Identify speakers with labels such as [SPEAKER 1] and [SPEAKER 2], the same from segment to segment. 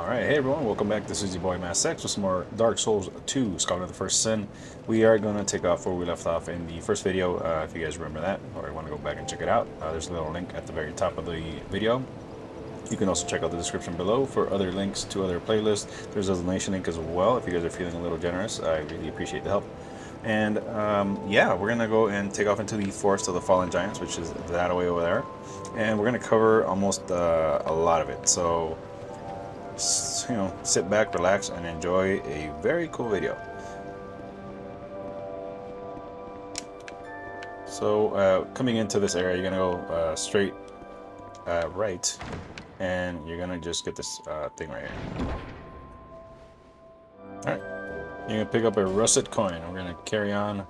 [SPEAKER 1] Alright, hey everyone, welcome back. This is your boy Mass X with some more Dark Souls 2, Scholar of the First Sin. We are going to take off where we left off in the first video, if you guys remember that, or you want to go back and check it out. There's a little link at the very top of the video. You can also check out the description below for other links to other playlists. There's a donation link as well if you guys are feeling a little generous. I really appreciate the help. And yeah, we're going to go and take off into the Forest of the Fallen Giants, which is that way over there. And we're going to cover almost a lot of it. So, you know, sit back, relax, and enjoy a very cool video. So coming into this area, you're gonna go straight right, and you're gonna just get this thing right here. Alright, you're gonna pick up a russet coin. We're gonna carry on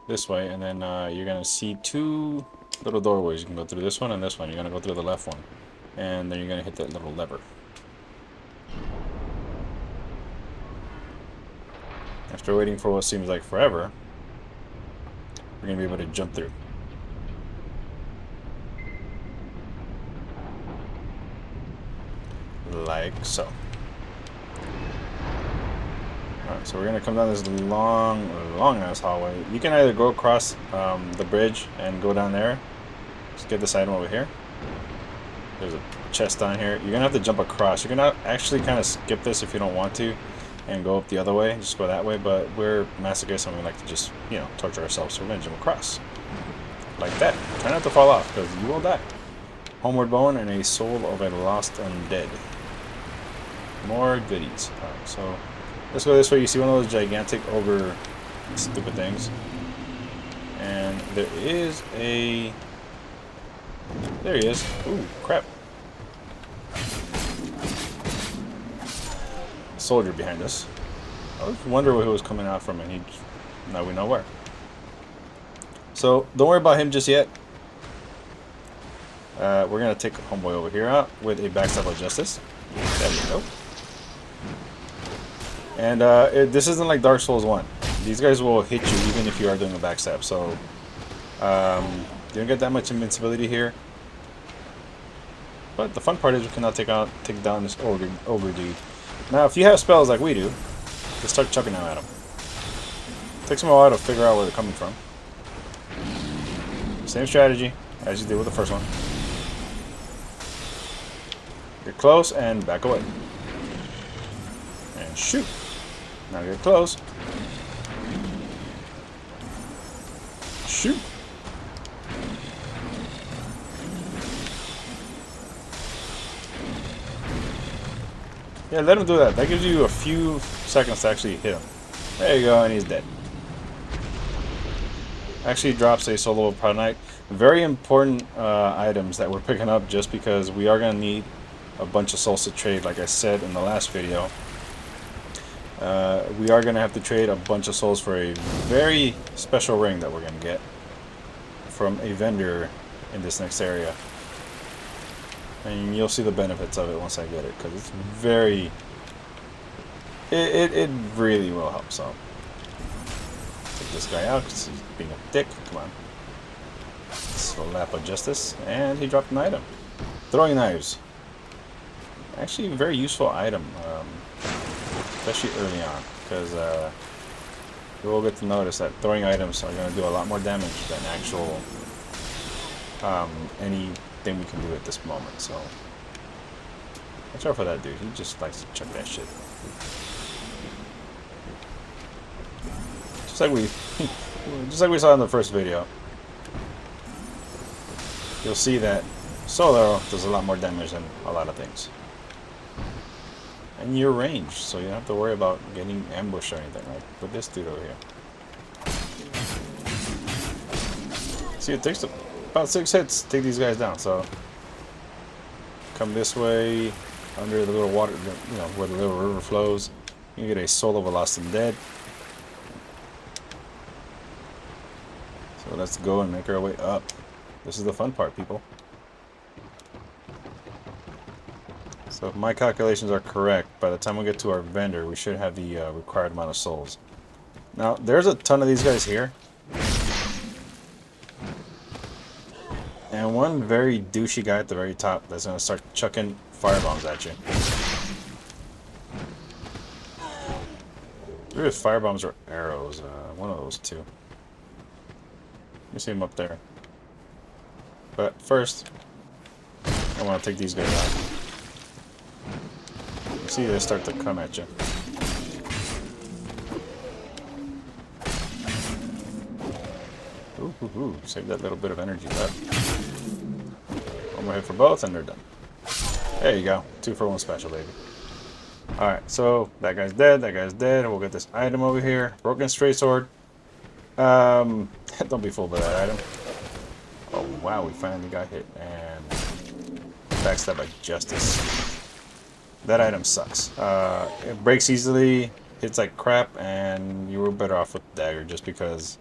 [SPEAKER 1] this way, and then you're gonna see two little doorways. You can go through this one and this one. You're gonna go through the left one, and then you're gonna hit that little lever. After waiting for what seems like forever, we're going to be able to jump through. Like so. Alright, so we're going to come down this long ass hallway. You can either go across the bridge and go down there. Just get this item over here. There's a chest down here. You're going to have to jump across. You're going to actually kind of skip this if you don't want to, and go up the other way, just go that way, but we're masochists and we like to just, you know, torture ourselves, so we're gonna jump across. Like that. Try not to fall off, because you will die. Homeward Bone and a soul of a lost undead. More goodies. Alright, so let's go this way. You see one of those gigantic ogre stupid things. And there is a... There he is. Ooh, crap. Soldier behind us. I was wondering where he was coming out from, and now we know where. So don't worry about him just yet. We're gonna take homeboy over here out with a backstab of justice. There we go. And this isn't like Dark Souls 1. These guys will hit you even if you are doing a backstab. So you don't get that much invincibility here. But the fun part is we can now take down this ogre dude. Now, if you have spells like we do, just start chucking them at them. Takes them a while to figure out where they're coming from. Same strategy as you did with the first one. Get close and back away. And shoot. Now get close. Shoot. Yeah, let him do that. That gives you a few seconds to actually hit him. There you go, and he's dead. Actually drops a solo of Proud Knight. Very important items that we're picking up, just because we are going to need a bunch of souls to trade, like I said in the last video. We are going to have to trade a bunch of souls for a very special ring that we're going to get from a vendor in this next area. And you'll see the benefits of it once I get it, because it's very... It really will help, so... Take this guy out, because he's being a dick. Come on. Slap of justice, and he dropped an item. Throwing knives. Actually, a very useful item, especially early on, because you will get to notice that throwing items are going to do a lot more damage than actual anything we can do at this moment. So watch out for that dude. He just likes to chuck that shit. Just like we saw in the first video. You'll see that solo does a lot more damage than a lot of things. And you're ranged, so you don't have to worry about getting ambushed or anything, like with this dude over here. See, it takes about 6 hits to take these guys down, so come this way under the little water, you know, where the little river flows. You get a soul of a lost undead. So let's go and make our way up. This is the fun part, people. So if my calculations are correct, by the time we get to our vendor, we should have the required amount of souls. Now, there's a ton of these guys here. And one very douchey guy at the very top that's going to start chucking firebombs at you. There is firebombs or arrows. One of those two. You see them up there. But first, I want to take these guys out. You see they start to come at you. Ooh, save that little bit of energy left. One more hit for both and they're done. There you go. 2 for 1 special, baby. Alright, so that guy's dead, We'll get this item over here. Broken straight sword. Don't be fooled by that item. Oh wow, we finally got hit. And backstab by justice. That item sucks. It breaks easily, hits like crap, and you were better off with dagger just because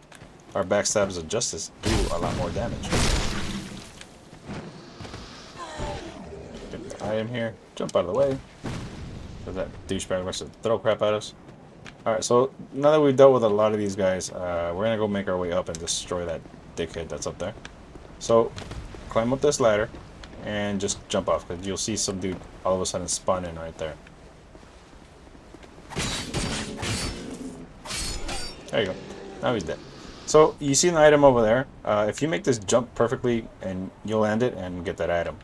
[SPEAKER 1] our backstabs of justice do a lot more damage. Get the item here. Jump out of the way. So that douchebag wants to throw crap at us. Alright, so now that we've dealt with a lot of these guys, we're going to go make our way up and destroy that dickhead that's up there. So, climb up this ladder and just jump off, because you'll see some dude all of a sudden spawn in right there. There you go. Now he's dead. So, you see an item over there. If you make this jump perfectly, and you'll land it and get that item.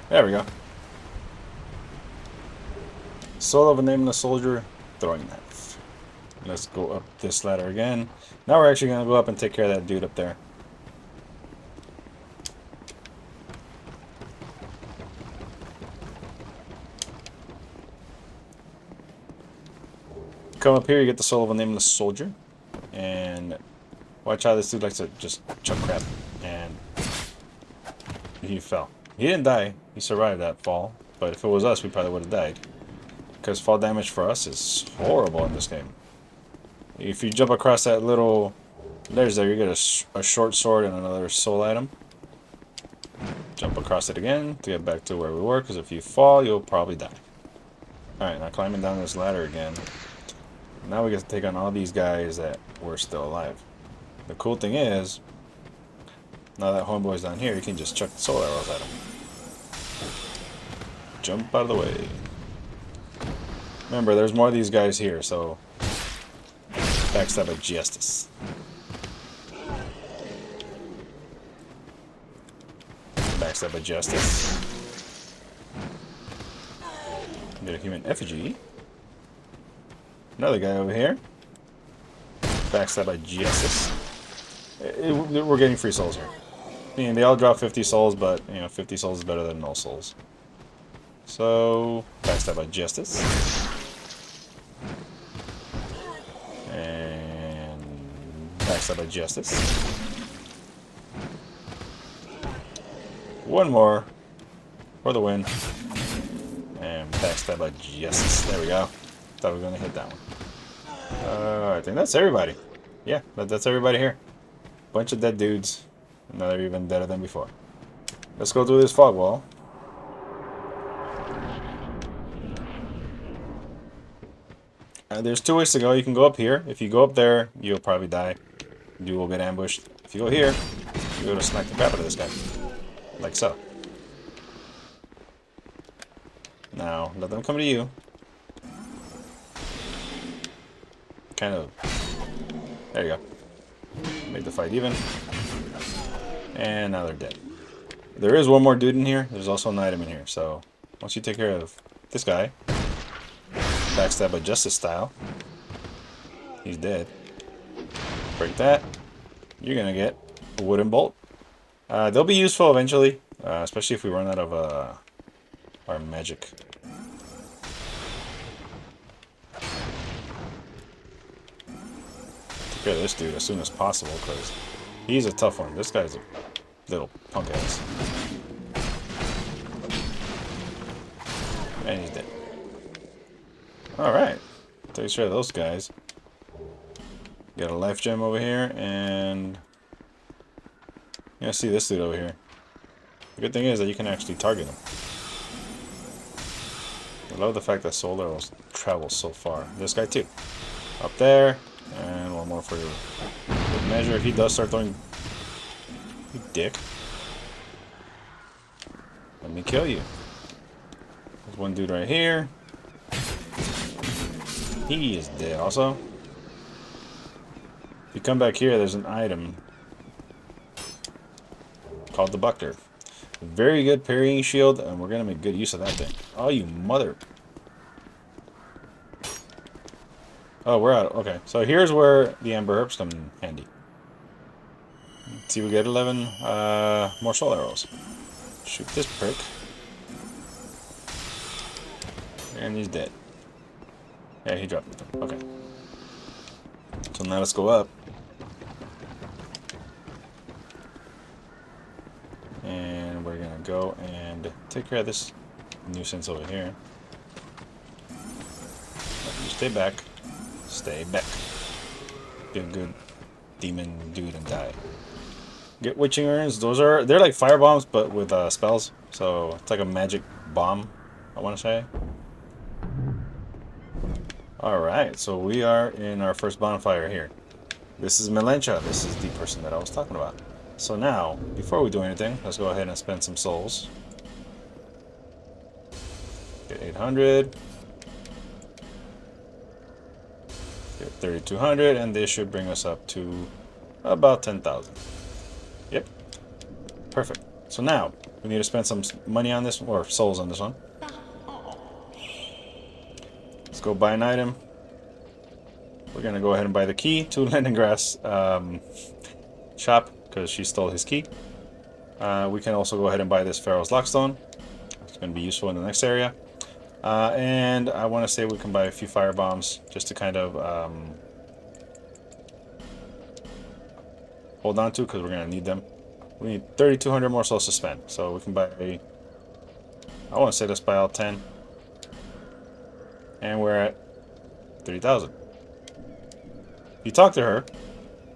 [SPEAKER 1] There we go. Soul of a nameless soldier, throwing knife. Let's go up this ladder again. Now we're actually going to go up and take care of that dude up there. Come up here, you get the soul of a nameless soldier. And watch how this dude likes to just chuck crap. And he fell. He didn't die. He survived that fall. But if it was us, we probably would have died. Because fall damage for us is horrible in this game. If you jump across that little ledge there, you get a short sword and another soul item. Jump across it again to get back to where we were, because if you fall, you'll probably die. Alright, now climbing down this ladder again. Now we get to take on all these guys that were still alive. The cool thing is, now that homeboy's down here, you can just chuck the soul arrows at him. Jump out of the way. Remember, there's more of these guys here, so backstab of justice. Backstab of justice. Get a human effigy. Another guy over here. Backstab by justice. We're getting free souls here. I mean, they all drop 50 souls, but, you know, 50 souls is better than no souls. So, backstab by justice. And backstab by justice. One more for the win. And backstab by justice. There we go. Thought we were going to hit that one. I think that's everybody. Yeah, that's everybody here. Bunch of dead dudes. And now they're even deader than before. Let's go through this fog wall. There's 2 ways to go. You can go up here. If you go up there, you'll probably die. You will get ambushed. If you go here, you'll go to smack the crap out of this guy. Like so. Now, let them come to you. Kind of. There you go. Made the fight even. And now they're dead. There is one more dude in here. There's also an item in here. So, once you take care of this guy, backstab by justice style, he's dead. Break that. You're gonna get a wooden bolt. They'll be useful eventually, especially if we run out of our magic. Take care of this dude as soon as possible, because he's a tough one. This guy's a little punk ass. And he's dead. Alright. Take care of those guys. Got a life gem over here, and you're gonna see this dude over here. The good thing is that you can actually target him. I love the fact that soul arrows travel so far. This guy too. Up there, and one more for good measure. If he does start throwing... You dick. Let me kill you. There's one dude right here. He is dead also. If you come back here, there's an item called the Buckler. Very good parrying shield, and we're going to make good use of that thing. Oh, you mother... Oh, we're out. Okay, so here's where the Amber Herbs come in handy. Let's see, we get 11 more soul arrows. Shoot this prick. And he's dead. Yeah, he dropped it. Okay. So now let's go up. And we're gonna go and take care of this nuisance over here. You stay back. Stay back. Be a good demon dude and die. Get witching urns. They're like fire bombs, but with spells. So it's like a magic bomb, I want to say. Alright, so we are in our first bonfire here. This is Melencha. This is the person that I was talking about. So now, before we do anything, let's go ahead and spend some souls. Get 800. Get 3,200, and this should bring us up to about 10,000. Yep. Perfect. So now, we need to spend some money on this, or souls on this one. Let's go buy an item. We're going to go ahead and buy the key to Leningrass shop, because she stole his key. We can also go ahead and buy this Pharaoh's Lockstone. It's going to be useful in the next area. And I want to say we can buy a few fire bombs just to kind of hold on to, because we're going to need them. We need 3,200 more souls to spend, so we can buy I want to say let's buy all 10. And we're at 3,000. You talk to her.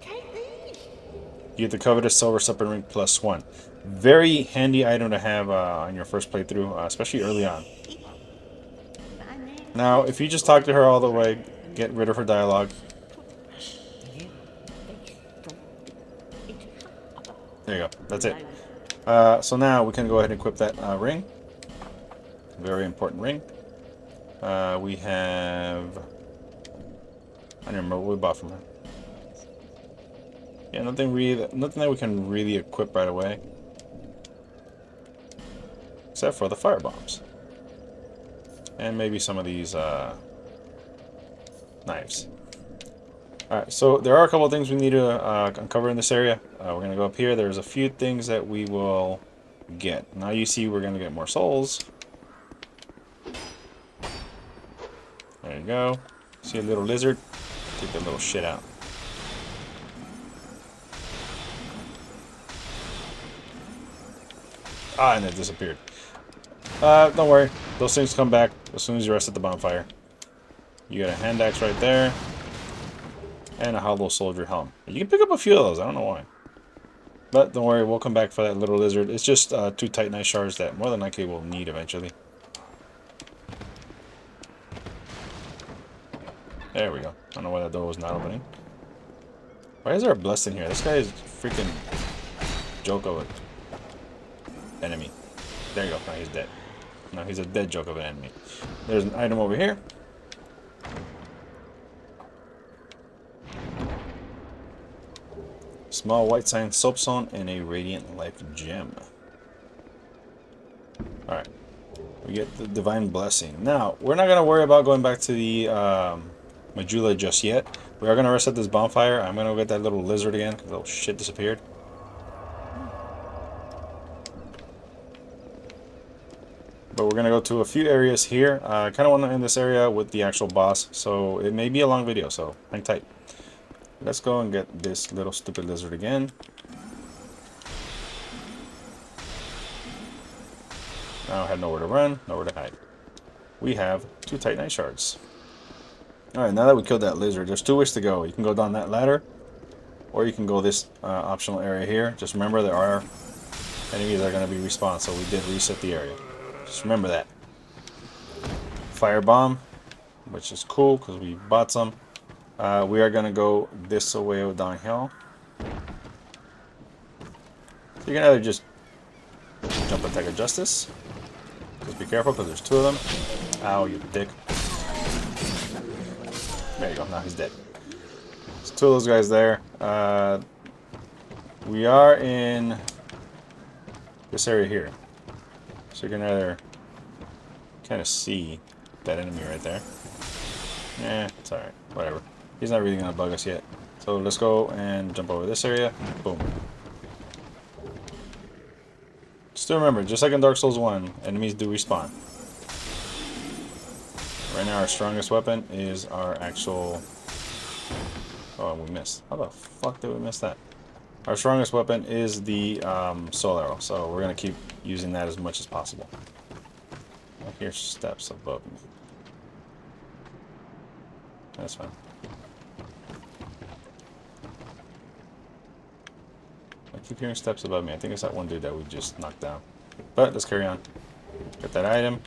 [SPEAKER 1] You get the coveted silver supplement ring +1. Very handy item to have on your first playthrough, especially early on. Now, if you just talk to her all the way, get rid of her dialogue. There you go. That's it. So now we can go ahead and equip that ring. Very important ring. We have... I don't remember what we bought from her. Yeah, nothing that we can really equip right away. Except for the fire bombs. And maybe some of these knives. Alright, so there are a couple of things we need to uncover in this area. We're going to go up here. There's a few things that we will get. Now you see we're going to get more souls. There you go. See a little lizard? Take that little shit out. Ah, and it disappeared. Don't worry. Those things come back as soon as you rest at the bonfire. You got a hand axe right there. And a hollow soldier helm. You can pick up a few of those. I don't know why. But don't worry. We'll come back for that little lizard. It's just 2 titanite shards that more than likely we'll need eventually. There we go. I don't know why that door was not opening. Why is there a blessed in here? This guy is freaking joke of an enemy. There you go. Now he's dead. No, he's a dead joke of an enemy. There's an item over here. Small white sign soapstone and a radiant life gem. Alright. We get the divine blessing. Now, we're not going to worry about going back to the Majula just yet. We are going to rest at this bonfire. I'm going to go get that little lizard again because little shit disappeared. But we're going to go to a few areas here. I kind of want to end this area with the actual boss, so it may be a long video, so hang tight. Let's go and get this little stupid lizard again. Now I have nowhere to run, nowhere to hide. We have 2 titanite shards. Alright, now that we killed that lizard, there's 2 ways to go. You can go down that ladder, or you can go this optional area here. Just remember there are enemies that are going to be respawned, so we did reset the area. Just remember that. Fire bomb, which is cool because we bought some. We are going to go this way downhill. So you can either just jump attack of justice. Just be careful because there's 2 of them. Ow, you dick. There you go. Now he's dead. There's two of those guys there. We are in this area here. So you can either kind of see that enemy right there. It's alright. Whatever. He's not really going to bug us yet. So let's go and jump over this area. Boom. Still remember, just like in Dark Souls 1, enemies do respawn. Right now our strongest weapon is our actual... Oh, we missed. How the fuck did we miss that? Our strongest weapon is the soul arrow, so we're going to keep using that as much as possible. I hear steps above me. That's fine. I keep hearing steps above me. I think it's that one dude that we just knocked down. But let's carry on. Get that item.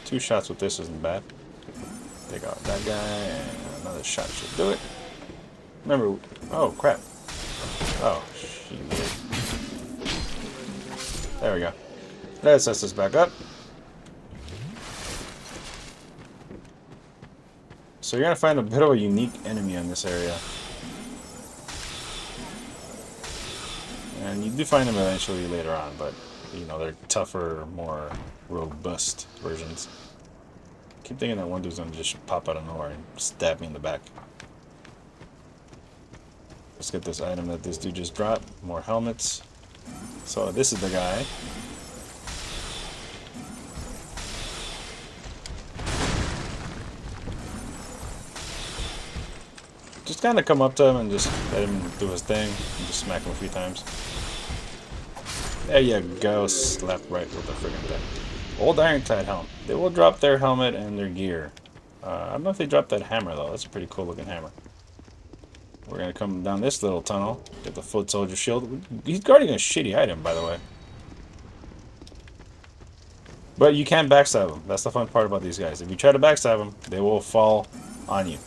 [SPEAKER 1] Two shots with this isn't bad. Take out that guy, and another shot should do it. Remember, oh crap. Oh, shit. There we go. That sets us back up. So you're going to find a bit of a unique enemy in this area. And you do find them eventually later on, but, you know, they're tougher, more robust versions. I keep thinking that one dude's going to just pop out of nowhere and stab me in the back. Let's get this item that this dude just dropped. More helmets. So this is the guy. Just kind of come up to him and just let him do his thing and just smack him a few times. There you go, slap right with the friggin' thing. Old Ironclad helmet. They will drop their helmet and their gear. I don't know if they dropped that hammer though. That's a pretty cool looking hammer. We're gonna come down this little tunnel, get the foot soldier shield. He's guarding a shitty item, by the way. But you can backstab them. That's the fun part about these guys. If you try to backstab them, they will fall on you.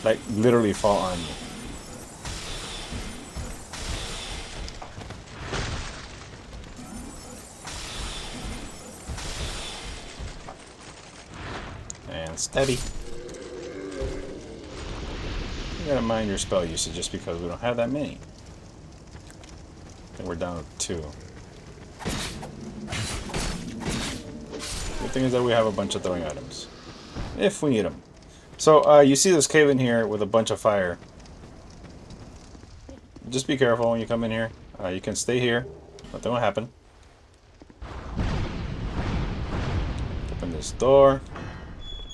[SPEAKER 1] Like, literally fall on you. And steady. You gotta mind your spell usage just because we don't have that many. I think we're down to 2. Good thing is that we have a bunch of throwing items. If we need them. So, you see this cave in here with a bunch of fire. Just be careful when you come in here. You can stay here. Nothing will happen. Open this door.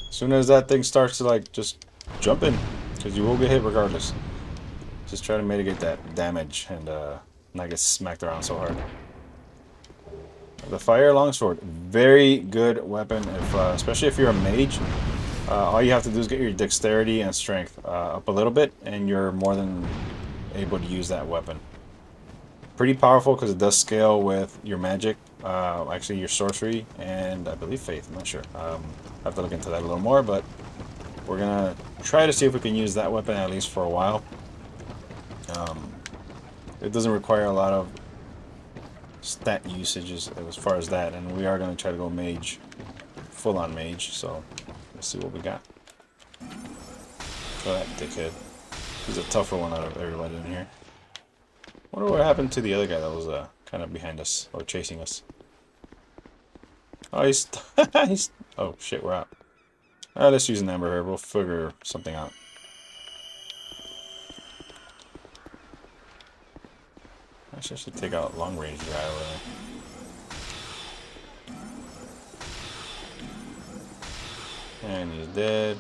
[SPEAKER 1] As soon as that thing starts to, like, just jump in. Because you will get hit regardless. Just try to mitigate that damage and not get smacked around so hard. The fire longsword. Very good weapon, if, especially if you're a mage. All you have to do is get your dexterity and strength up a little bit, and you're more than able to use that weapon. Pretty powerful because it does scale with your magic, actually your sorcery, and I believe faith. I'm not sure. I have to look into that a little more, but we're going to try to see if we can use that weapon at least for a while. It doesn't require a lot of stat usage as far as that, and we are going to try to go mage, full-on mage, so... Let's see what we got. Oh, that dickhead. He's a tougher one out of everybody in here. Wonder what happened to the other guy that was kind of behind us or chasing us. Oh, he's he's. Oh shit, we're out. Let's use an amber herb. We'll figure something out. Actually, I should take out long range guy over there. And he's dead.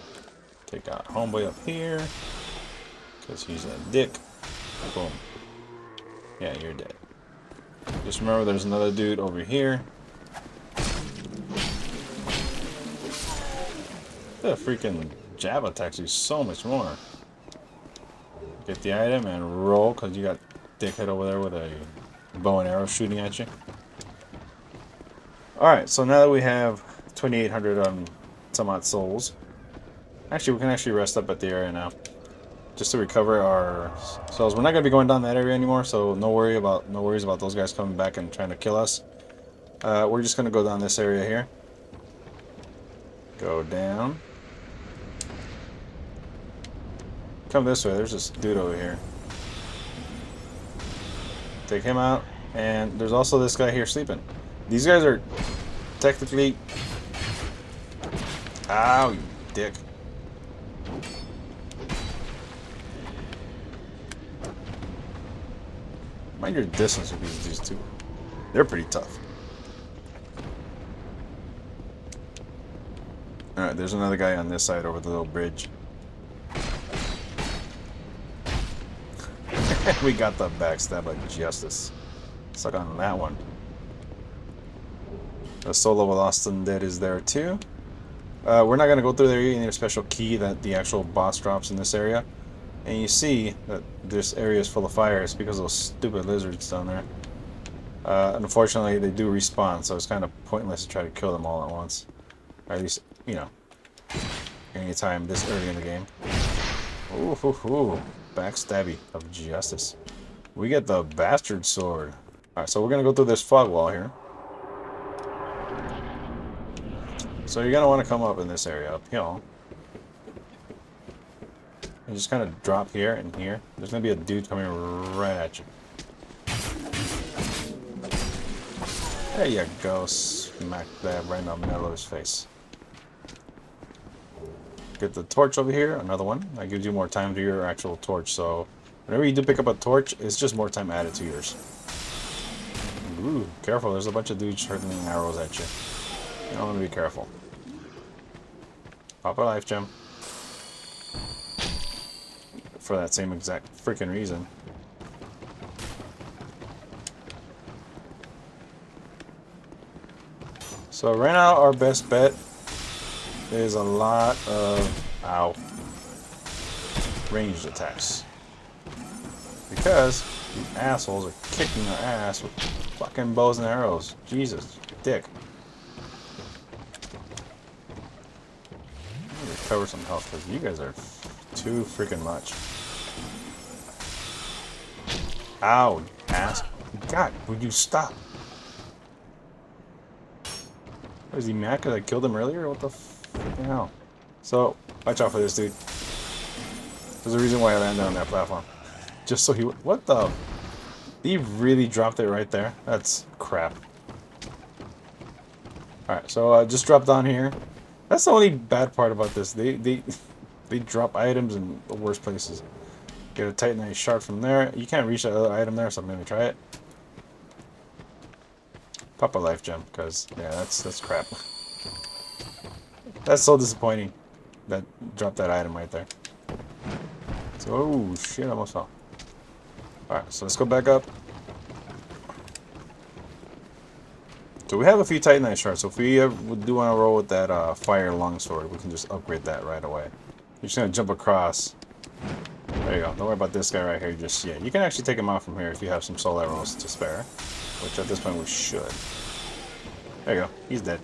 [SPEAKER 1] Take out homeboy up here. Because he's a dick. Boom. Yeah, you're dead. Just remember there's another dude over here. The freaking jab attacks you so much more. Get the item and roll because you got dickhead over there with a bow and arrow shooting at you. Alright, so now that we have 2,800 on some odd souls. Actually, we can actually rest up at the area now. Just to recover our souls. We're not going to be going down that area anymore, so no worries about those guys coming back and trying to kill us. We're just going to go down this area here. Go down. Come this way. There's this dude over here. Take him out. And there's also this guy here sleeping. These guys are technically... Ow, you dick. Mind your distance with these two. They're pretty tough. Alright, there's another guy on this side over the little bridge. We got the backstab of justice. Suck on that one. The solo with Austin Dead is there too. We're not going to go through there. You need a special key that the actual boss drops in this area. And you see that this area is full of fire. It's because of those stupid lizards down there. Unfortunately, they do respawn, so it's kind of pointless to try to kill them all at once. Or at least, you know, anytime this early in the game. Ooh, ooh, ooh. Backstabby of justice. We get the bastard sword. Alright, so we're going to go through this fog wall here. So you're going to want to come up in this area, uphill. And just kind of drop here and here. There's going to be a dude coming right at you. There you go. Smack that right in the middle of his face. Get the torch over here. Another one. That gives you more time to your actual torch. So whenever you do pick up a torch, it's just more time added to yours. Ooh, careful. There's a bunch of dudes hurtling arrows at you. You don't want to be careful. Pop a life gem. For that same exact freaking reason. So right now our best bet is a lot of ranged attacks. Because these assholes are kicking our ass with fucking bows and arrows. Jesus, dick. I need to recover some health because you guys are too freaking much. Ow, ass. God, would you stop? What, is he mad because I killed him earlier? What the freaking hell? So, watch out for this dude. There's a reason why I landed on that platform. Just so he would... What the... He really dropped it right there? That's crap. Alright, so just drop down here. That's the only bad part about this. They drop items in the worst places. Get a Titanite shard from there. You can't reach that other item there, so maybe try it. Pop a life gem, because, yeah, that's crap. That's so disappointing. That dropped that item right there. So, oh, shit, I almost fell. Alright, so let's go back up. So we have a few Titanite shards, so if we do want to roll with that fire longsword, we can just upgrade that right away. You're just going to jump across. There you go. Don't worry about this guy right here just yet. You can actually take him out from here if you have some soul arrows to spare. Which at this point we should. There you go. He's dead.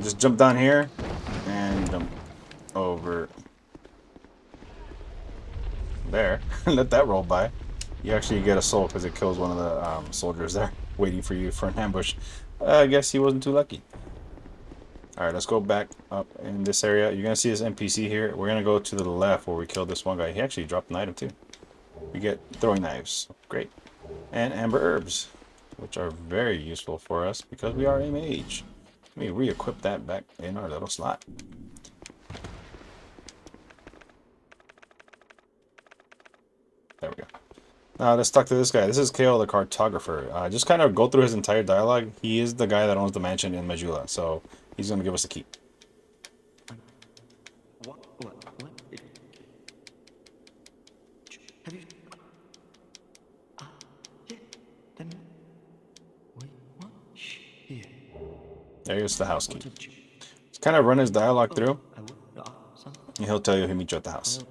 [SPEAKER 1] Just jump down here and jump over there. Let that roll by. You actually get a soul because it kills one of the soldiers there waiting for you for an ambush. I guess he wasn't too lucky. Alright, let's go back up in this area. You're going to see this NPC here. We're going to go to the left where we killed this one guy. He actually dropped an item too. We get throwing knives. Great. And amber herbs, which are very useful for us because we are a mage. Let me re-equip that back in our little slot. There we go. Now let's talk to this guy. This is Kale the cartographer. Just kind of go through his entire dialogue. He is the guy that owns the mansion in Majula, so he's going to give us a key.
[SPEAKER 2] Have you... yeah, then... Wait, what? Shh, here.
[SPEAKER 1] There's the house key. Just kind of run his dialogue through, and he'll tell you he'll meet you at the house.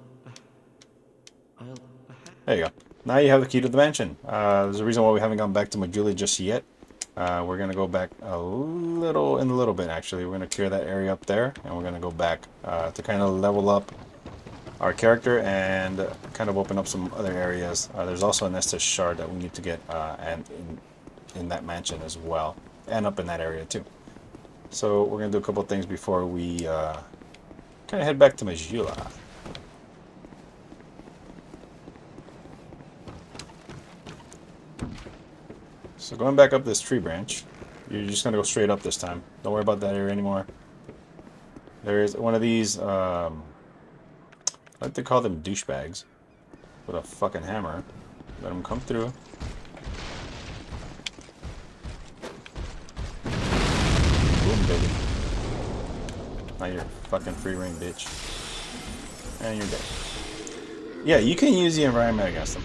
[SPEAKER 1] There you go. Now you have the key to the mansion. There's a reason why we haven't gone back to Majula just yet. We're going to go back in a little bit, actually. We're going to clear that area up there, and we're going to go back to kind of level up our character and kind of open up some other areas. There's also an Estes shard that we need to get and in that mansion as well, and up in that area too. So we're gonna do a couple things before we kind of head back to Majula. So going back up this tree branch, you're just gonna go straight up this time. Don't worry about that area anymore. There's one of these, I like to call them douchebags, with a fucking hammer. Let them come through. Boom, baby. Now you're fucking free reign, bitch. And you're dead. Yeah, you can use the environment against them.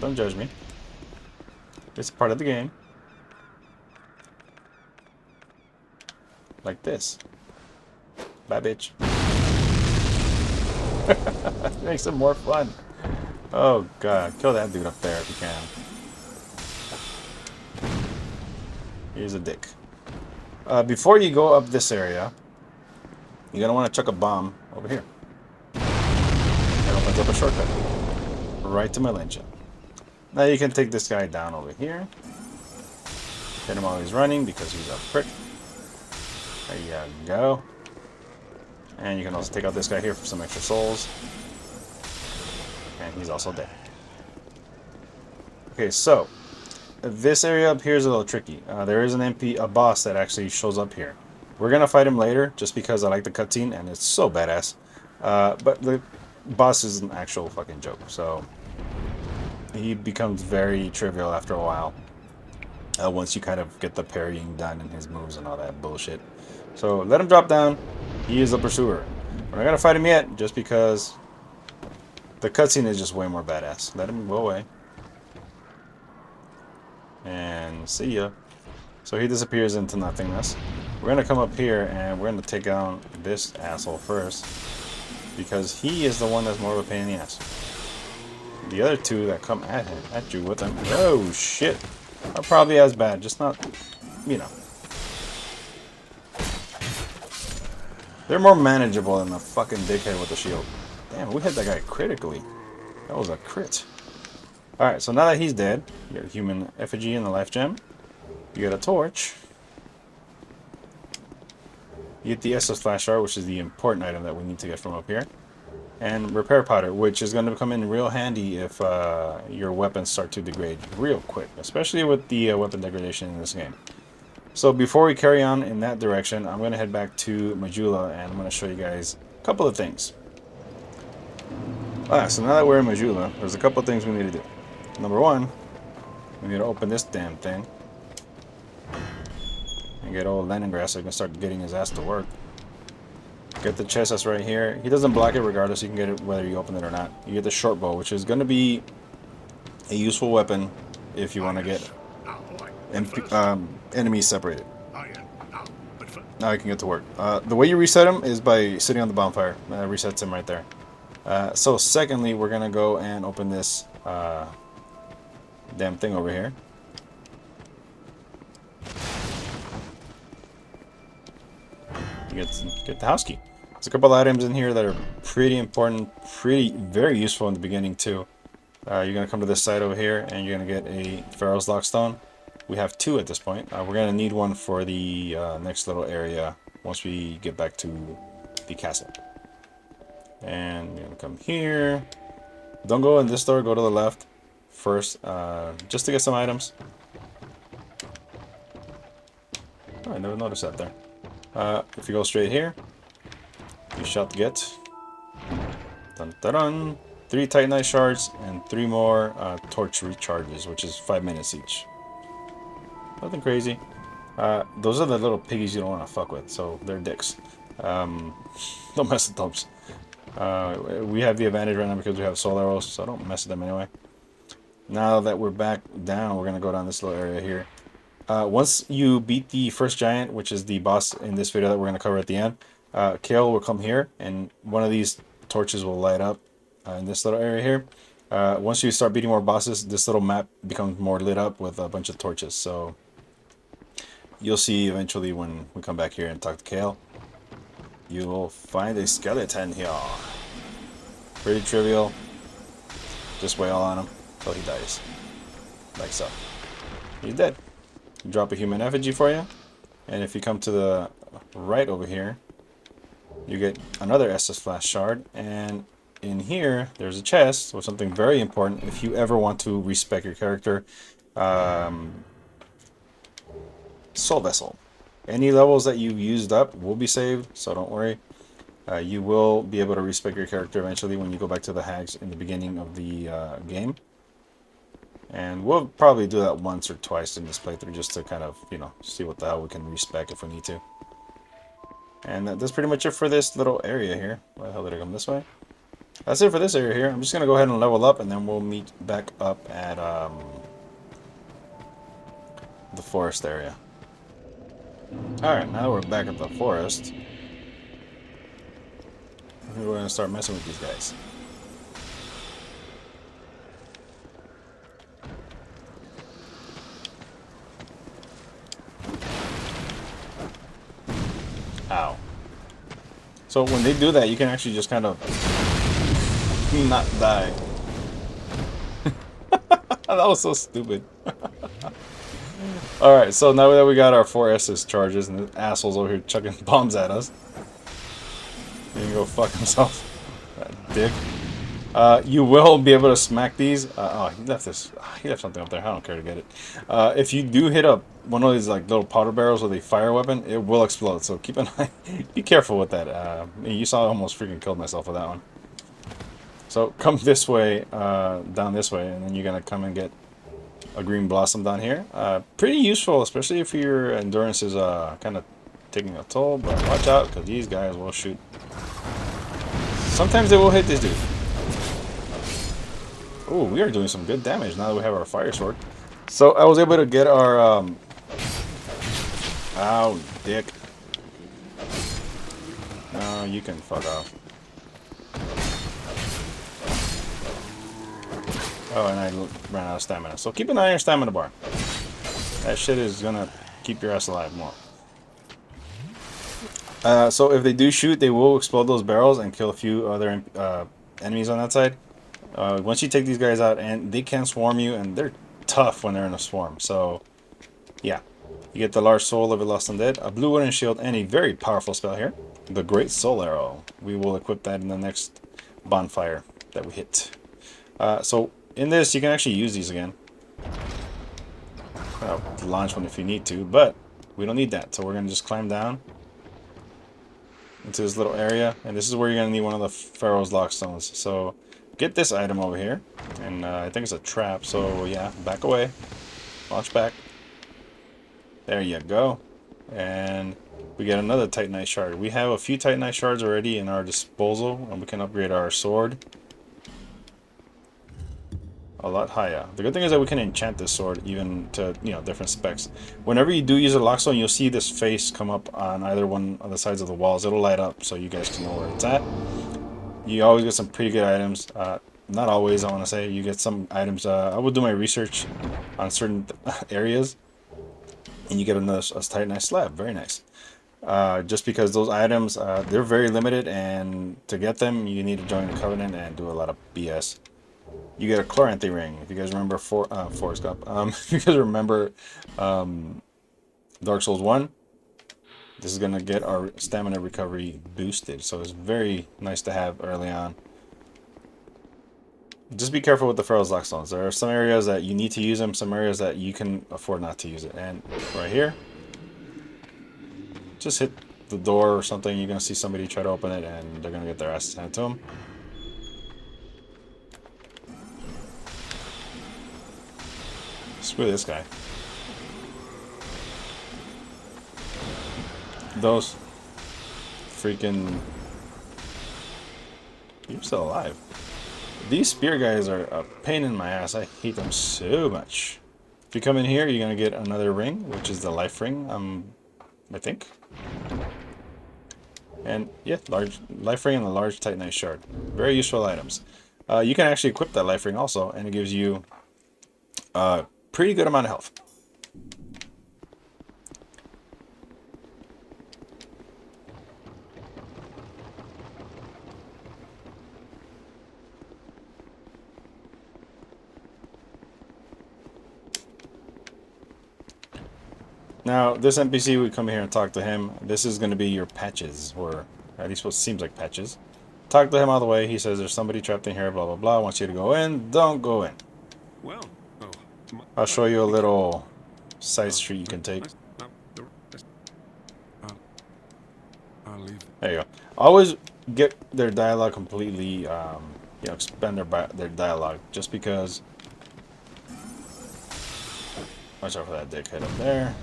[SPEAKER 1] Don't judge me. It's part of the game. Like this. Bye, bitch. Makes it more fun. Oh, God. Kill that dude up there if you can. Here's a dick. Before you go up this area, you're going to want to chuck a bomb over here. That opens up a shortcut. Right to Melencha. Now you can take this guy down over here. Hit him while he's running because he's a prick. There you go. And you can also take out this guy here for some extra souls. And he's also dead. Okay, so this area up here is a little tricky. There is a boss that actually shows up here. We're gonna fight him later, just because I like the cutscene and it's so badass. But the boss is an actual fucking joke, so he becomes very trivial after a while. Once you kind of get the parrying done and his moves and all that bullshit. So let him drop down. He is a pursuer. We're not gonna fight him yet, just because the cutscene is just way more badass. Let him go away. And see ya. So he disappears into nothingness. We're gonna come up here and we're gonna take down this asshole first, because he is the one that's more of a pain in the ass. The other two that come at you with him, oh shit, are probably as bad, just not, you know. They're more manageable than the fucking dickhead with the shield. Damn, we hit that guy critically. That was a crit. Alright, so now that he's dead, you got a human effigy in the life gem. You got a torch. You get the Essos flash art, which is the important item that we need to get from up here. And repair powder, which is going to come in real handy if your weapons start to degrade real quick, especially with the weapon degradation in this game. So before we carry on in that direction, I'm going to head back to Majula and I'm going to show you guys a couple of things. So now that we're in Majula, there's a couple of things we need to do. Number one, we need to open this damn thing and get old Leningrad so he can start getting his ass to work. Get the chest that's right here. He doesn't block it regardless. You can get it whether you open it or not. You get the short bow, which is going to be a useful weapon if you want to get enemies separated. Now you can get to work. The way you reset him is by sitting on the bonfire. Resets him right there. So secondly, we're going to go and open this damn thing over here. You get the house key. There's a couple items in here that are pretty important, very useful in the beginning too. You're going to come to this side over here and you're going to get a Pharaoh's Lockstone. We have two at this point. We're going to need one for the next little area once we get back to the castle. And you're going to come here. Don't go in this door, go to the left first, just to get some items. Oh, I never noticed that there. If you go straight here, you shall get dun, dun, dun, 3 Titanite shards and 3 more torch recharges, which is 5 minutes each. Nothing crazy. Those are the little piggies you don't want to fuck with, so they're dicks. Don't mess with those. We have the advantage right now because we have soul arrows, so don't mess with them anyway. Now that we're back down, we're going to go down this little area here. Once you beat the first giant, which is the boss in this video that we're going to cover at the end, Kale will come here, and one of these torches will light up in this little area here. Once you start beating more bosses, this little map becomes more lit up with a bunch of torches. So you'll see eventually when we come back here and talk to Kale, you will find a skeleton here. Pretty trivial. Just wail on him until he dies. Like so. He's dead. Drop a human effigy for you. And if you come to the right over here, you get another Estus Flask shard. And in here, there's a chest with something very important if you ever want to respec your character. Soul Vessel. Any levels that you used up will be saved, so don't worry. You will be able to respec your character eventually when you go back to the hags in the beginning of the game. And we'll probably do that once or twice in this playthrough just to kind of, you know, see what the hell we can respec if we need to. And that's pretty much it for this little area here. Why the hell did I come this way? That's it for this area here. I'm just going to go ahead and level up, and then we'll meet back up at the forest area. Alright, now we're back at the forest. We're going to start messing with these guys. Ow. So when they do that, you can actually just kind of not die. That was so stupid. Alright, so now that we got our 4 SS charges and the asshole's over here chucking bombs at us. He can go fuck himself. That dick. You will be able to smack these. Oh, he left this. He left something up there. I don't care to get it. If you do hit up one of these like little powder barrels with a fire weapon, it will explode. So keep an eye. Be careful with that. You saw I almost freaking killed myself with that one. So come this way, down this way, and then you're gonna come and get a green blossom down here. Pretty useful, especially if your endurance is kind of taking a toll. But watch out, because these guys will shoot. Sometimes they will hit this dude. Oh, we are doing some good damage now that we have our fire sword. So I was able to get our ow, dick. No, you can fuck off. Oh, and I ran out of stamina. So keep an eye on your stamina bar. That shit is gonna keep your ass alive more. So if they do shoot, they will explode those barrels and kill a few other enemies on that side. Once you take these guys out, and they can swarm you, and they're tough when they're in a swarm. So, yeah. You get the large soul of a lost undead, a blue wooden shield, and a very powerful spell here. The Great Soul Arrow. We will equip that in the next bonfire that we hit. So, in this, you can actually use these again. Launch one if you need to, but we don't need that. So we're going to just climb down into this little area, and this is where you're going to need one of the Pharaoh's Lockstones. So get this item over here, and I think it's a trap, so yeah, back away, launch back, there you go, and we get another Titanite shard. We have a few Titanite shards already in our disposal, and we can upgrade our sword a lot higher. The good thing is that we can enchant this sword even to, you know, different specs. Whenever you do use a lockstone, you'll see this face come up on either one of the sides of the walls. It'll light up so you guys can know where it's at. You always get some pretty good items. Not always, I want to say. You get some items. I will do my research on certain areas, and you get a Titanite slab. Very nice. Just because those items, they're very limited, and to get them, you need to join the Covenant and do a lot of BS. You get a Chloranthy ring. If you guys remember Forrest Gump. If you guys remember Dark Souls 1, this is going to get our stamina recovery boosted. So it's very nice to have early on. Just be careful with the Pharaoh's Lockstones. There are some areas that you need to use them, some areas that you can afford not to use it. And right here, just hit the door or something. You're going to see somebody try to open it, and they're going to get their asses handed to them. Screw this guy. Those freaking... You're still alive. These spear guys are a pain in my ass. I hate them so much. If you come in here, you're going to get another ring, which is the life ring, I think. And yeah, large life ring and a large Titanite shard. Very useful items. You can actually equip that life ring also, and it gives you a pretty good amount of health. Now, this NPC, we come here and talk to him. This is going to be your Patches, or at least what seems like Patches. Talk to him all the way. He says there's somebody trapped in here, blah, blah, blah. Wants you to go in. Don't go in.
[SPEAKER 3] Well, oh,
[SPEAKER 1] I'll show you a little side street you can take.
[SPEAKER 3] I'll leave.
[SPEAKER 1] There you go. Always get their dialogue completely, you know, expand their dialogue. Just because... Watch out for that dickhead up there.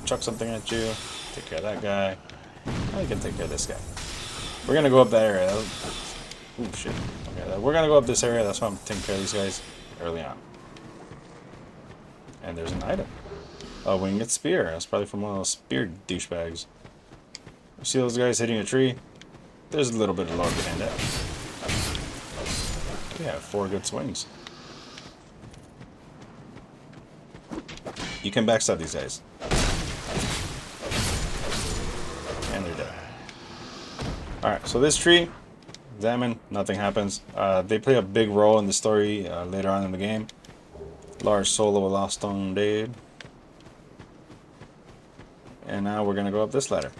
[SPEAKER 1] Chuck something at you. Take care of that guy. Now you can take care of this guy. We're gonna go up that area. Oh shit. Okay, we're gonna go up this area. That's why I'm taking care of these guys early on. And there's an item. A winged spear. That's probably from one of those spear douchebags. You see those guys hitting a tree? There's a little bit of lore behind that. Yeah, 4 good swings. You can backstab these guys. And they're dead. Alright, so this tree, examine, nothing happens. They play a big role in the story later on in the game. Large soul of a lost stone dead. And now we're going to go up this ladder.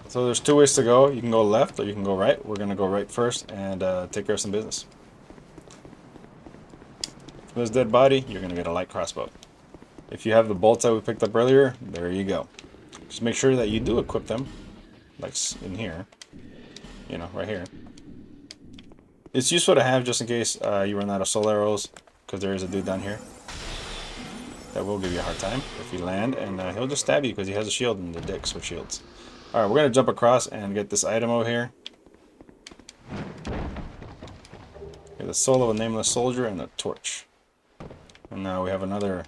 [SPEAKER 1] So there's 2 ways to go. You can go left or you can go right. We're going to go right first and take care of some business. From this dead body, you're going to get a light crossbow. If you have the bolts that we picked up earlier, there you go. Just make sure that you do equip them. Like in here. You know, right here. It's useful to have just in case you run out of soul arrows. Because there is a dude down here. That will give you a hard time if you land. And he'll just stab you because he has a shield and the dicks with shields. Alright, we're going to jump across and get this item over here. Get the soul of a nameless soldier and a torch. And now we have another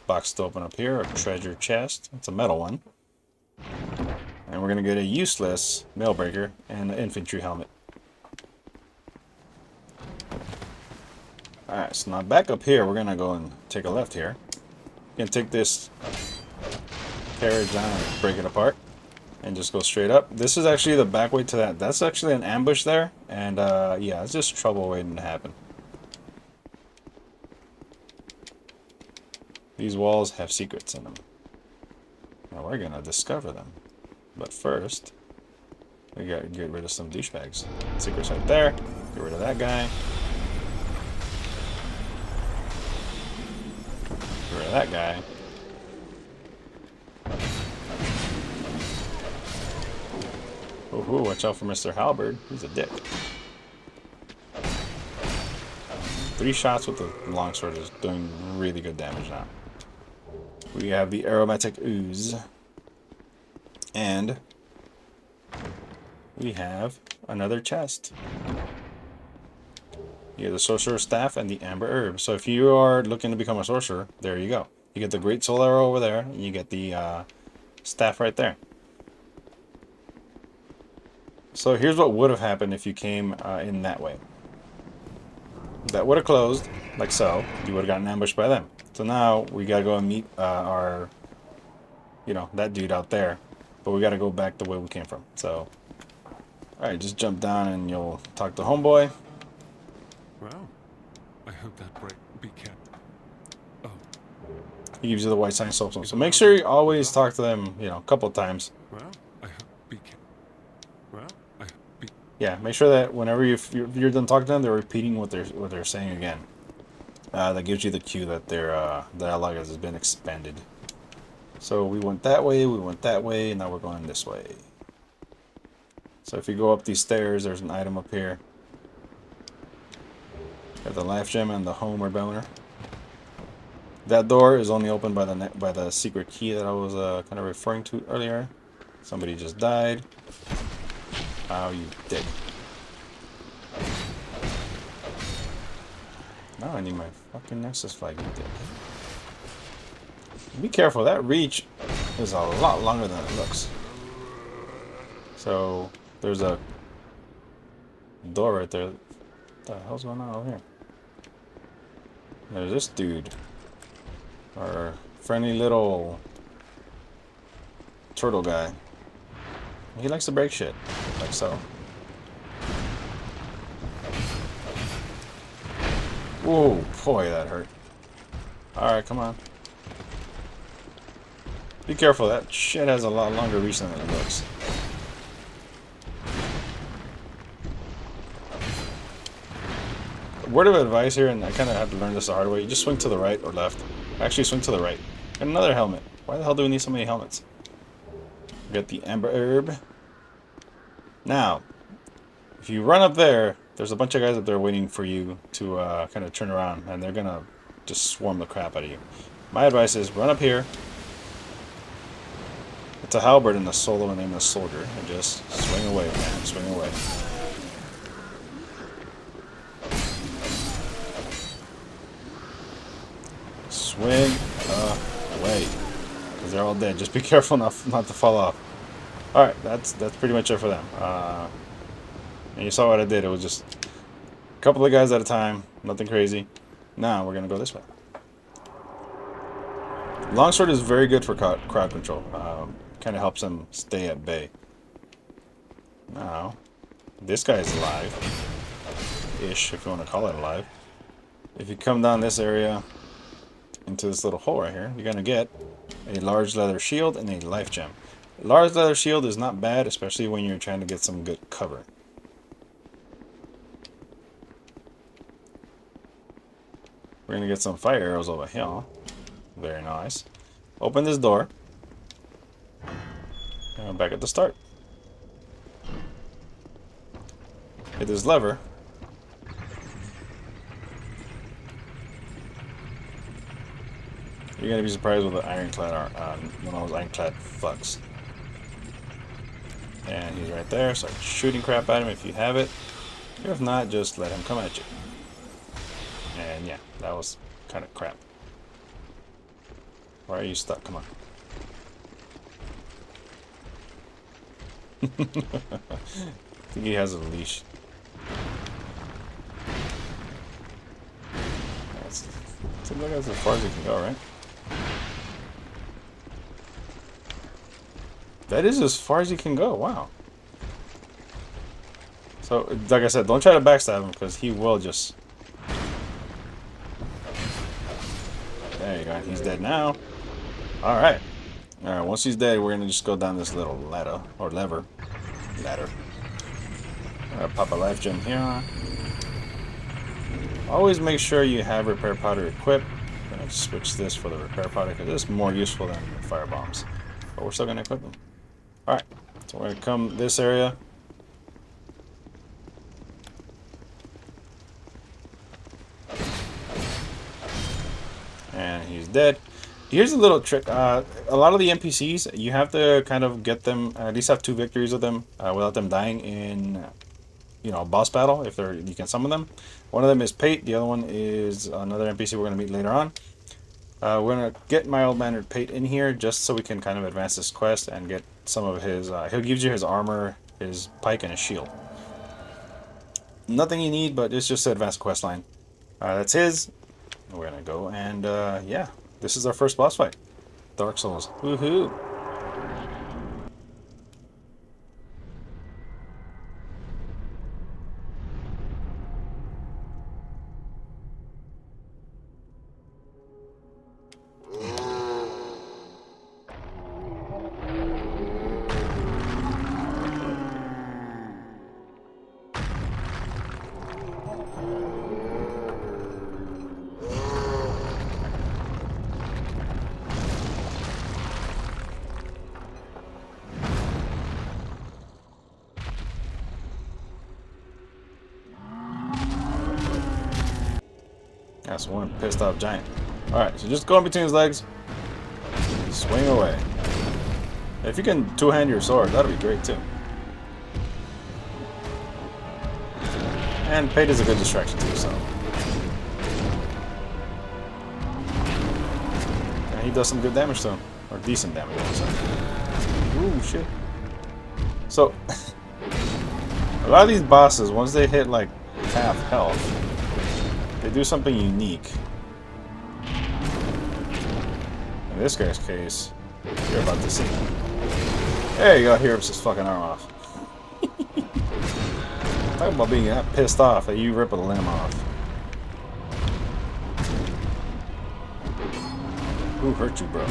[SPEAKER 1] box to open up here, a treasure chest. It's a metal one. And we're going to get a useless mail breaker and an infantry helmet. Alright, so now back up here, we're going to go and take a left here. You can take this carriage down and break it apart. And just go straight up. This is actually the back way to that. That's actually an ambush there. And yeah, it's just trouble waiting to happen. These walls have secrets in them. Now we're going to discover them. But first, we got to get rid of some douchebags. Secrets right there. Get rid of that guy. Get rid of that guy. Ooh, watch out for Mr. Halberd. He's a dick. 3 shots with the longsword is doing really good damage now. We have the aromatic ooze. And we have another chest. You get the sorcerer's staff and the amber herb. So if you are looking to become a sorcerer, there you go. You get the great soul arrow over there, and you get the staff right there. So here's what would have happened if you came in that way. That would have closed, like so. You would have gotten ambushed by them. So now we gotta go and meet our, you know, that dude out there. But we gotta go back the way we came from. So, alright, just jump down and you'll talk to homeboy.
[SPEAKER 3] Well, I hope that break be kept. Oh,
[SPEAKER 1] He gives you the white sign soapstone. So make sure you always talk to them, you know, a couple of times.
[SPEAKER 3] well, I hope be kept. Well, I hope be.
[SPEAKER 1] Yeah, make sure that whenever you're done talking to them, they're repeating what they're saying again. That gives you the cue that their dialogue has been expanded. So we went that way, and now we're going this way. So if you go up these stairs, there's an item up here. Got the life gem and the homeward boner. That door is only opened by the secret key that I was kind of referring to earlier. Somebody just died. Oh, you dick. Now I need my fucking Nexus flag, you dick. Be careful, that reach is a lot longer than it looks. So, there's a door right there. What the hell's going on over here? There's this dude. Our friendly little turtle guy. He likes to break shit, like so. Whoa, boy, that hurt. Alright, come on. Be careful, that shit has a lot longer reach than it looks. Word of advice here, and I kind of have to learn this the hard way, you just swing to the right or left. Actually, swing to the right. And another helmet. Why the hell do we need so many helmets? Get the Amber Herb. Now, if you run up there, there's a bunch of guys up there waiting for you to kind of turn around, and they're going to just swarm the crap out of you. My advice is run up here. It's a halberd in the solo and aim a soldier, and just swing away, man. Swing away. Swing away. Because they're all dead. Just be careful not to fall off. Alright, that's pretty much it for them. And you saw what I did. It was just a couple of guys at a time. Nothing crazy. Now we're going to go this way. Longsword is very good for crowd control. Kind of helps them stay at bay. Now, this guy's alive-ish, if you want to call it alive. If you come down this area into this little hole right here, you're going to get a large leather shield and a life gem. A large leather shield is not bad, especially when you're trying to get some good cover. We're going to get some fire arrows over here. Very nice. Open this door. And I'm back at the start. Hit this lever. You're gonna be surprised with the ironclad one of those ironclad fucks. And he's right there. Start shooting crap at him if you have it. If not, just let him come at you. And yeah, that was kind of crap. Why are you stuck? Come on. I think he has a leash. Seems like that's as far as he can go, right? That is as far as he can go. Wow. So, like I said, don't try to backstab him because he will just... There you go. He's dead now. Alright. Alright, once he's dead, we're going to just go down this little ladder. Or lever. Ladder. Pop a life gem here. Always make sure you have repair powder equipped. I'm going to switch this for the repair powder because it's more useful than the fire bombs. But we're still going to equip them. Alright, so we're going to come this area. And he's dead. Here's a little trick. A lot of the NPCs, you have to kind of get them, at least have 2 victories with them without them dying in, you know, a boss battle, if you can summon them. One of them is Pate, the other one is another NPC we're going to meet later on. We're going to get my old man Pate in here just so we can kind of advance this quest and get some of his, he gives you his armor, his pike, and his shield. Nothing you need, but it's just to advance the quest line. That's his. We're going to go and, yeah, this is our first boss fight. Dark Souls. Woohoo! That's one pissed off giant. Alright, so just go in between his legs. Swing away. If you can two-hand your sword, that'll be great too. And Pate is a good distraction too, so. And he does some good damage to him. Or decent damage, I would say. Ooh, shit. So, a lot of these bosses, once they hit like half health, they do something unique. In this guy's case, you're about to see. There you go, he rips his fucking arm off. Talk about being that pissed off that you rip a limb off. Who hurt you, bro?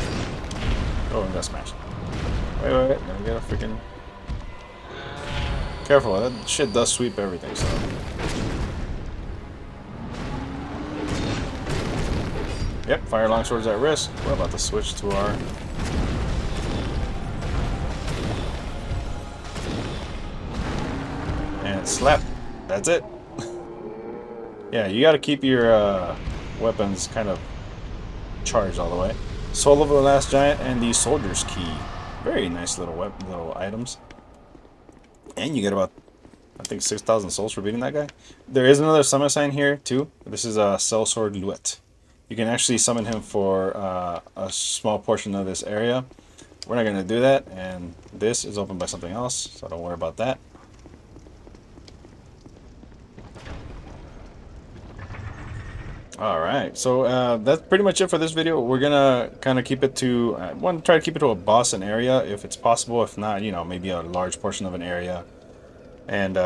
[SPEAKER 1] Oh, and got smashed. Wait. Now you gotta freaking... Careful, that shit does sweep everything, so... Yep, fire longsword's at risk. We're about to switch to our... And slap. That's it. Yeah, you gotta keep your weapons kind of charged all the way. Soul of the Last Giant and the Soldier's Key. Very nice little little items. And you get about, I think, 6,000 souls for beating that guy. There is another summon sign here, too. This is a Sellsword Luet. You can actually summon him for a small portion of this area. We're not going to do that, and this is opened by something else, so don't worry about that. Alright, so that's pretty much it for this video. We're gonna kind of keep it to, I want to try to keep it to a boss and area if it's possible. If not, you know, maybe a large portion of an area and,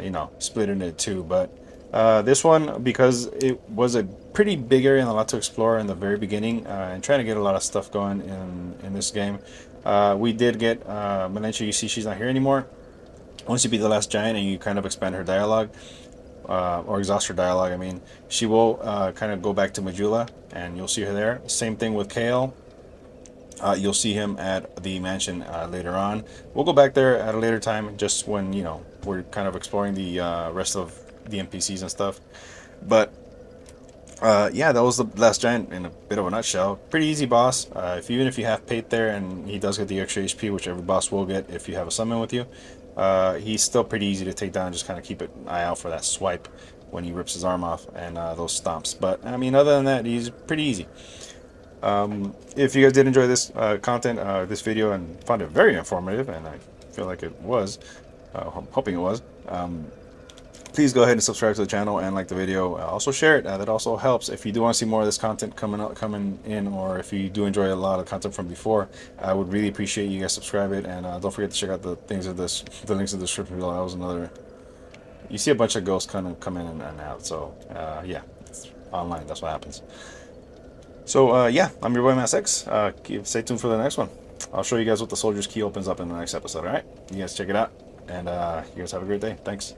[SPEAKER 1] you know, split it into two. But this one, because it was a pretty big area and a lot to explore in the very beginning and trying to get a lot of stuff going in this game, we did get Melentia. You see she's not here anymore. Once you beat the last giant and you kind of expand her dialogue, or exhaust her dialogue, I mean, she will kind of go back to Majula, and you'll see her there. Same thing with Kale. You'll see him at the mansion later on. We'll go back there at a later time, just when, you know, we're kind of exploring the rest of the NPCs and stuff. But yeah, that was the last giant in a bit of a nutshell. Pretty easy boss. Even if you have Pate there, and he does get the extra HP, which every boss will get if you have a summon with you. He's still pretty easy to take down. Just kind of keep an eye out for that swipe when he rips his arm off and those stomps. But I mean, other than that, he's pretty easy. If you guys did enjoy this content, this video, and found it very informative, and I feel like it was, hoping it was, please go ahead and subscribe to the channel and like the video. Also share it. That also helps. If you do want to see more of this content coming in, or if you do enjoy a lot of content from before, I would really appreciate you guys subscribe it. And don't forget to check out the links in the description below. That was another. You see a bunch of ghosts kind of come in and out. So yeah, it's online. That's what happens. So yeah, I'm your boy Mass X. Stay tuned for the next one. I'll show you guys what the Soldier's Key opens up in the next episode. All right, you guys check it out, and you guys have a great day. Thanks.